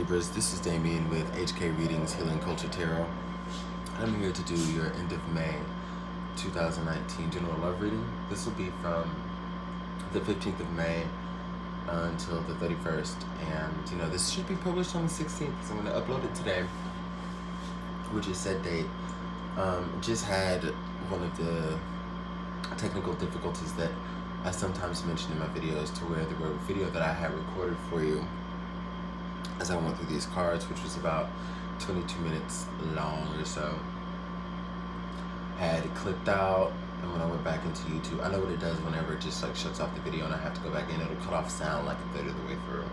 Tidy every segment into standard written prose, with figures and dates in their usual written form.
Libras, this is Damien with HK Readings Healing Culture Tarot. I'm here to do your end of May 2019 general love reading. This will be from the 15th of May until the 31st, and this should be published on the 16th because I'm going to upload it today, which is set date. Just had one of the technical difficulties that I sometimes mention in my videos, to where the video that I had recorded for you as I went through these cards, which was about 22 minutes long or so, had clipped out. And when I went back into YouTube, I know what it does whenever it just like shuts off the video and I have to go back in, it'll cut off sound like a third of the way through.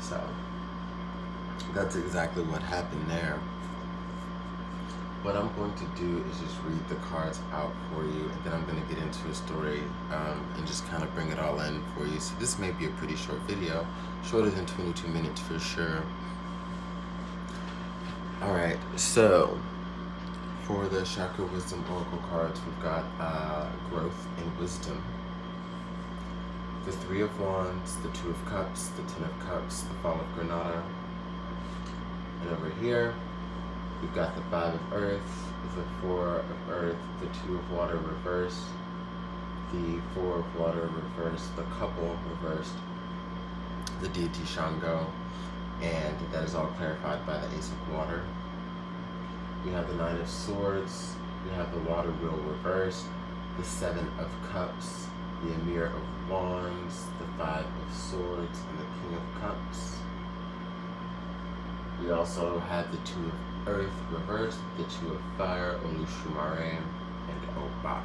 So that's exactly what happened there. What I'm going to do is just read the cards out for you, and then I'm going to get into a story and just kind of bring it all in for you. So this may be a pretty short video, shorter than 22 minutes for sure. Alright, so for the Chakra Wisdom Oracle cards, we've got Growth and Wisdom, the Three of Wands, the Two of Cups, the Ten of Cups, the Fall of Granada, and over here we've got the Five of Earth, the Four of Earth, the Two of Water reversed, the Four of Water reversed, the Couple reversed, the deity Shango, and that is all clarified by the Ace of Water. We have the Nine of Swords, we have the Water Wheel reversed, the Seven of Cups, the Emir of Wands, the Five of Swords, and the King of Cups. We also have the Two of Earth reversed, the Two of Fire, Olushumare, and Oba.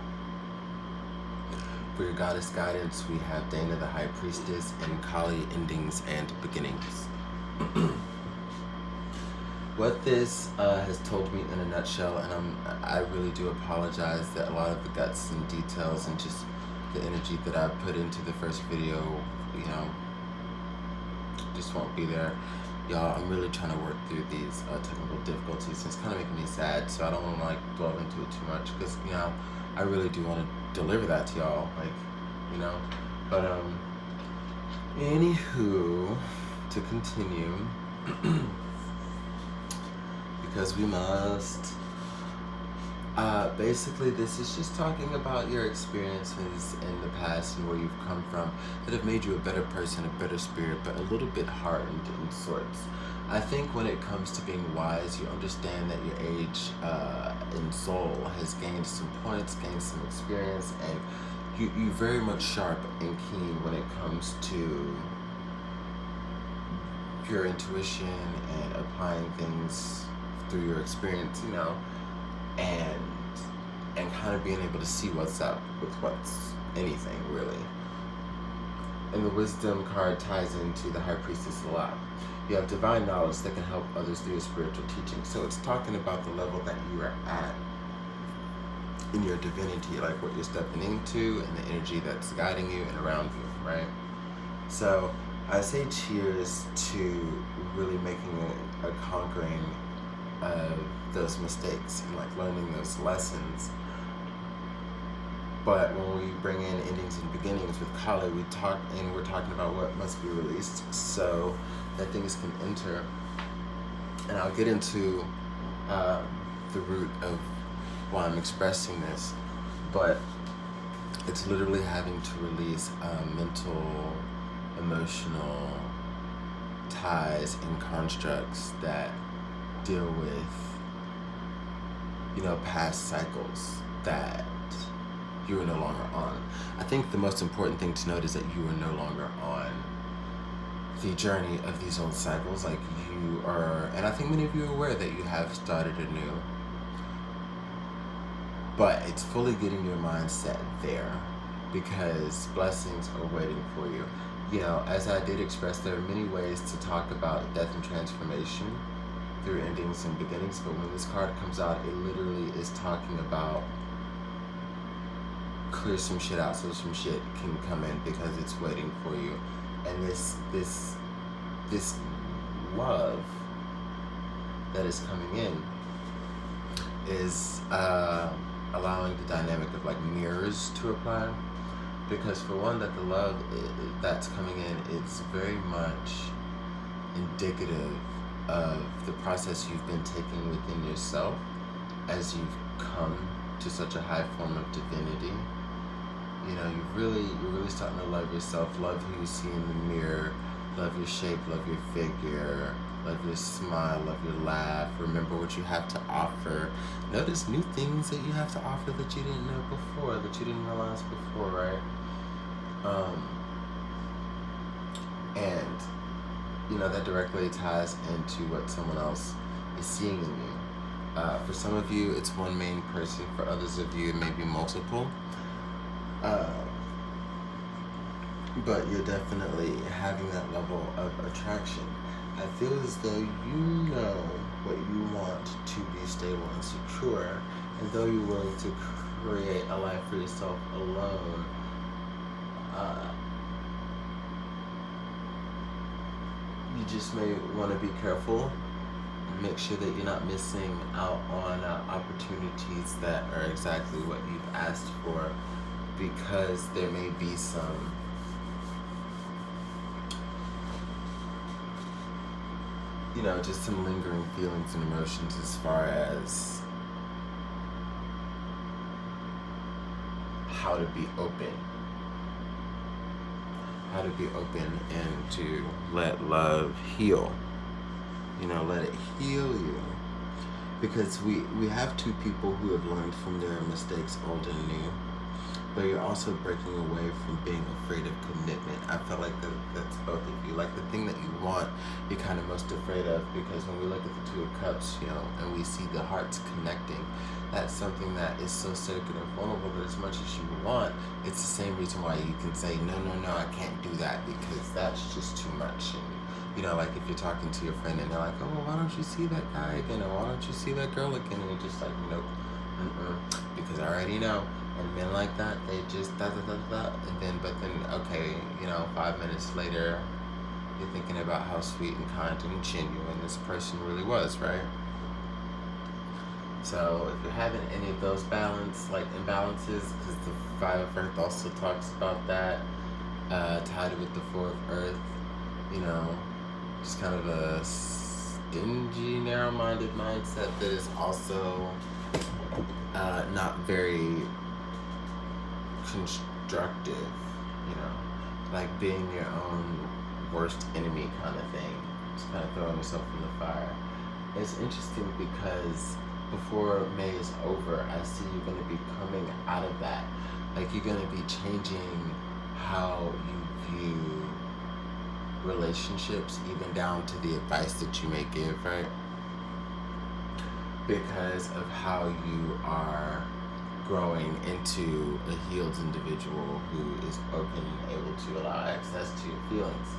For your goddess guidance, we have Dana the High Priestess and Kali, Endings and Beginnings. What this has told me in a nutshell, and I really do apologize that a lot of the guts and details and just the energy that I put into the first video, just won't be there. Y'all, I'm really trying to work through these technical difficulties. It's kind of making me sad, so I don't want to like delve into it too much, because I really do want to deliver that to y'all, But anywho, to continue, because we must. Basically, this is just talking about your experiences in the past and where you've come from that have made you a better person, a better spirit, but a little bit hardened in sorts. I think when it comes to being wise, you understand that your age in soul has gained some points, gained some experience, and you're very much sharp and keen when it comes to your intuition and applying things through your experience, and kind of being able to see what's up with what's anything, really. And the Wisdom card ties into the High Priestess a lot. You have divine knowledge that can help others through your spiritual teaching. So it's talking about the level that you are at in your divinity, like what you're stepping into and the energy that's guiding you and around you, right? So I say cheers to really making a conquering of those mistakes and like learning those lessons. But when we bring in endings and beginnings with Kali, we're talking about what must be released so that things can enter. And I'll get into the root of why I'm expressing this, but it's literally having to release mental, emotional ties and constructs that deal with past cycles that you are no longer on. I think the most important thing to note is that you are no longer on the journey of these old cycles. Like you are, and I think many of you are aware that you have started anew, but it's fully getting your mindset there, because blessings are waiting for you. As I did express, there are many ways to talk about death and transformation through endings and beginnings, but when this card comes out, it literally is talking about clear some shit out so some shit can come in, because it's waiting for you. And this love that is coming in is allowing the dynamic of like mirrors to apply, because for one, that the love that's coming in is very much indicative of the process you've been taking within yourself as you've come to such a high form of divinity. You know, you're really starting to love yourself, love who you see in the mirror, love your shape, love your figure, love your smile, love your laugh. Remember what you have to offer. Notice new things that you have to offer that you didn't know before, that you didn't realize before, right? And, you know, that directly ties into what someone else is seeing in you. For some of you, it's one main person. For others of you, it may be multiple. But you're definitely having that level of attraction. I feel as though you know what you want to be stable and secure, and though you're willing to create a life for yourself alone, you just may want to be careful. Make sure that you're not missing out on opportunities that are exactly what you've asked for, because there may be some just some lingering feelings and emotions as far as how to be open. How to be open and to let love heal. Let it heal you. Because we have two people who have learned from their mistakes, old and new. But you're also breaking away from being afraid of commitment. I feel like that's both of you. Like the thing that you want, you're kind of most afraid of, because when we look at the Two of Cups, and we see the hearts connecting, that's something that is so sacred and vulnerable that as much as you want, it's the same reason why you can say, no, I can't do that, because that's just too much. And, like if you're talking to your friend and they're like, oh, well, why don't you see that guy again? Or why don't you see that girl again? And you're just like, nope, because I already know. And men like that, they just and then, okay, 5 minutes later, you're thinking about how sweet and kind and genuine this person really was, right? So if you're having any of those imbalances, because the Five of Earth also talks about that, tied with the Four of Earth, just kind of a stingy, narrow-minded mindset that is also not very constructive, like being your own worst enemy kind of thing, just kind of throwing yourself in the fire. It's interesting because before May is over, I see you're going to be coming out of that. Like you're going to be changing how you view relationships, even down to the advice that you may give, right? Because of how you are growing into a healed individual who is open and able to allow access to your feelings.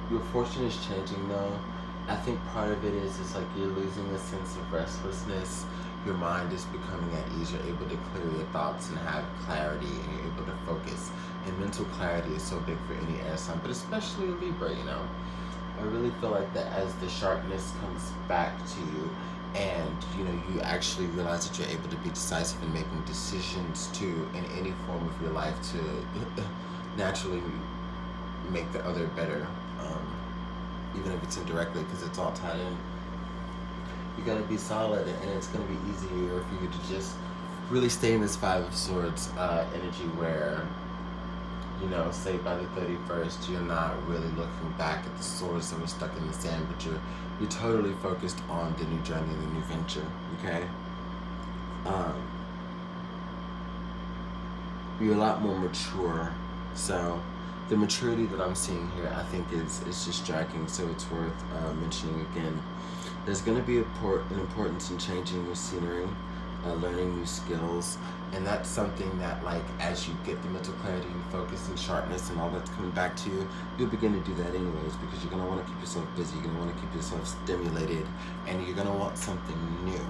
Your fortune is changing though. I think part of it is like you're losing a sense of restlessness. Your mind is becoming at ease. You're able to clear your thoughts and have clarity, and you're able to focus. And mental clarity is so big for any air sign, but especially Libra, I really feel like that as the sharpness comes back to you, and you actually realize that you're able to be decisive in making decisions too in any form of your life to naturally make the other better, even if it's indirectly, because it's all tied in. You're going to be solid, and it's going to be easier for you to just really stay in this Five of Swords energy where say by the 31st, you're not really looking back at the swords that were stuck in the sand, but you're totally focused on the new journey, the new venture, okay? You're a lot more mature, so the maturity that I'm seeing here, I think is just striking, so it's worth mentioning again. There's going to be an importance in changing your scenery, learning new skills, and that's something that, like, as you get the mental clarity and focus and sharpness and all that's coming back to you, you'll begin to do that anyways, because you're going to want to keep yourself busy, you're going to want to keep yourself stimulated, and you're going to want something new,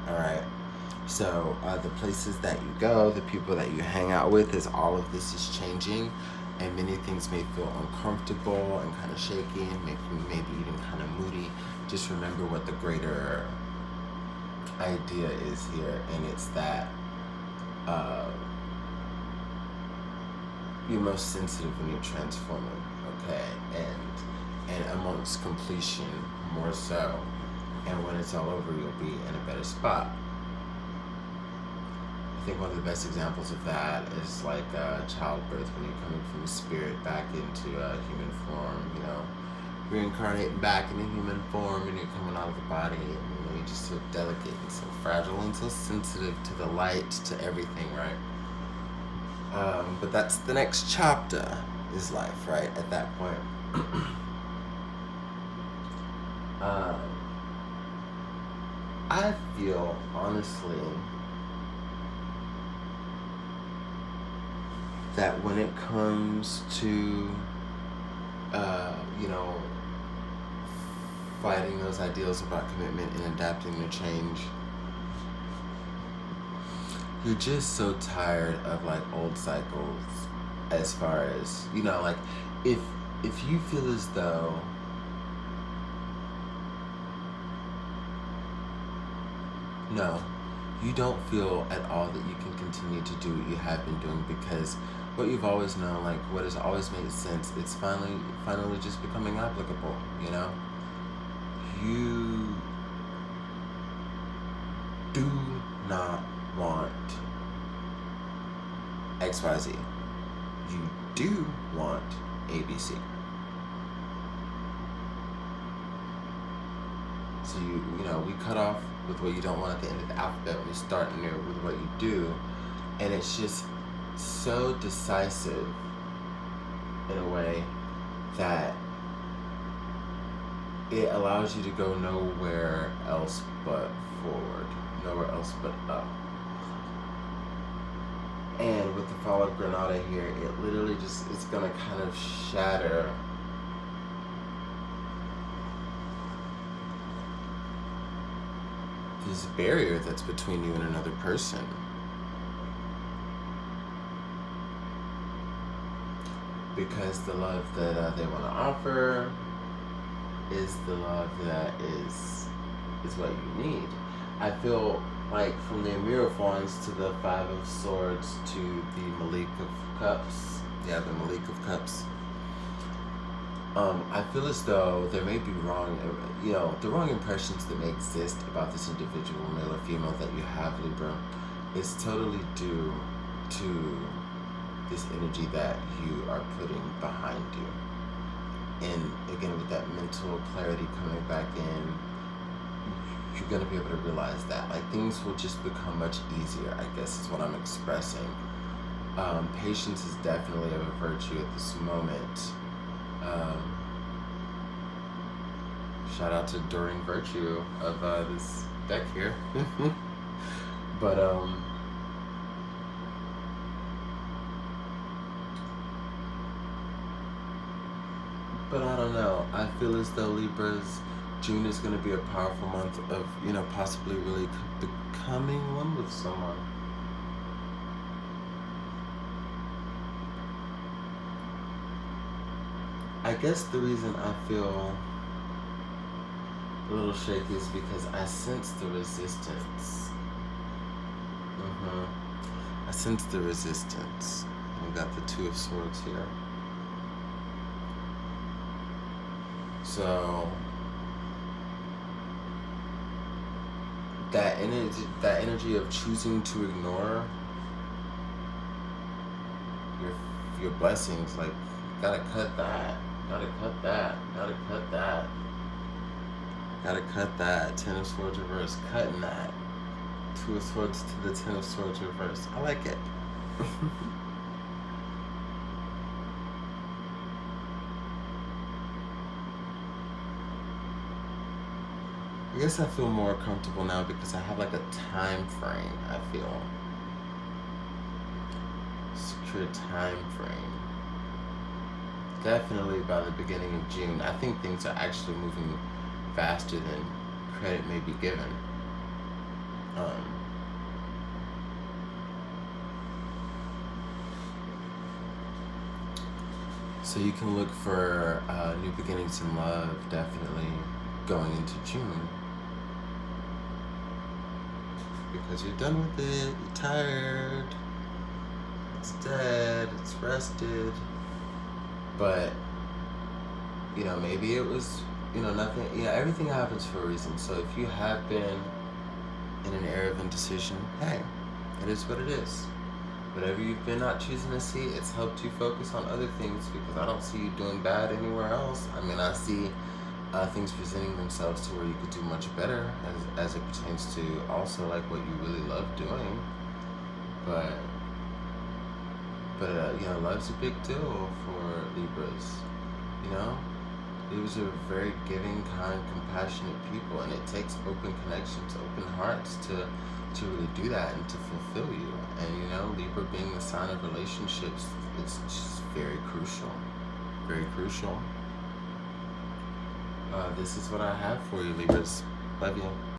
all right? So the places that you go, the people that you hang out with, as all of this is changing, and many things may feel uncomfortable and kind of shaky and maybe even kind of moody, just remember what the greater idea is here, and it's that you're most sensitive when you're transforming, okay? And amongst completion, more so. And when it's all over, you'll be in a better spot. I think one of the best examples of that is like childbirth, when you're coming from the spirit back into human form, you know, reincarnating back in a human form, and you're coming out of the body, and you know, you're just so delicate and so fragile and so sensitive to the light, to everything, right? But that's the next chapter, is life, right? At that point. I feel, honestly, that when it comes to, you know, fighting those ideals about commitment and adapting to change, you're just so tired of like old cycles, as far as, you know, like if you feel as though no, you don't feel at all that you can continue to do what you have been doing, because what you've always known, like what has always made sense, it's finally just becoming applicable, you know? You do not want XYZ. You do want ABC. So you know, we cut off with what you don't want at the end of the alphabet, we start new with what you do, and it's just so decisive in a way that it allows you to go nowhere else but forward, nowhere else but up. And with the fall of Granada here, it literally just, it's gonna kind of shatter this barrier that's between you and another person. Because the love that they want to offer is the love that is what you need. I feel like from the Amir of Wands to the Five of Swords to the Malik of Cups, the Malik of Cups, I feel as though there may be the wrong impressions that may exist about this individual, male or female, that you have, Libra, is totally due to this energy that you are putting behind you. And again, with that mental clarity coming back in, you're going to be able to realize that. Like, things will just become much easier, I guess is what I'm expressing. Patience is definitely a virtue at this moment. Shout out to Doreen Virtue of this deck here. But I don't know. I feel as though Libra's June is going to be a powerful month of, you know, possibly really becoming one with someone. I guess the reason I feel a little shaky is because I sense the resistance. I sense the resistance. We got the Two of Swords here. So that energy of choosing to ignore your blessings, like, gotta cut that. Gotta cut that. Gotta cut that. Gotta cut that. Ten of Swords reverse. Cutting that. Two of Swords to the Ten of Swords reverse. I like it. I guess I feel more comfortable now because I have like a time frame, I feel. Secure time frame. Definitely by the beginning of June. I think things are actually moving faster than credit may be given. So you can look for new beginnings in love, definitely going into June. Because you're done with it, you're tired, it's dead, it's rested, but you know, maybe it was, you know, nothing, you know, everything happens for a reason. So if you have been in an area of indecision, hey, it is what it is. Whatever you've been not choosing to see, it's helped you focus on other things, because I don't see you doing bad anywhere else. I mean, I see things presenting themselves to where you could do much better as it pertains to also like what you really love doing. But you know, love's a big deal for Libras. You know, Libras are very giving, kind, compassionate people, and it takes open connections, open hearts to really do that and to fulfill you. And you know, Libra being the sign of relationships, it's just very crucial. Very crucial. This is what I have for you, Libras. Love you.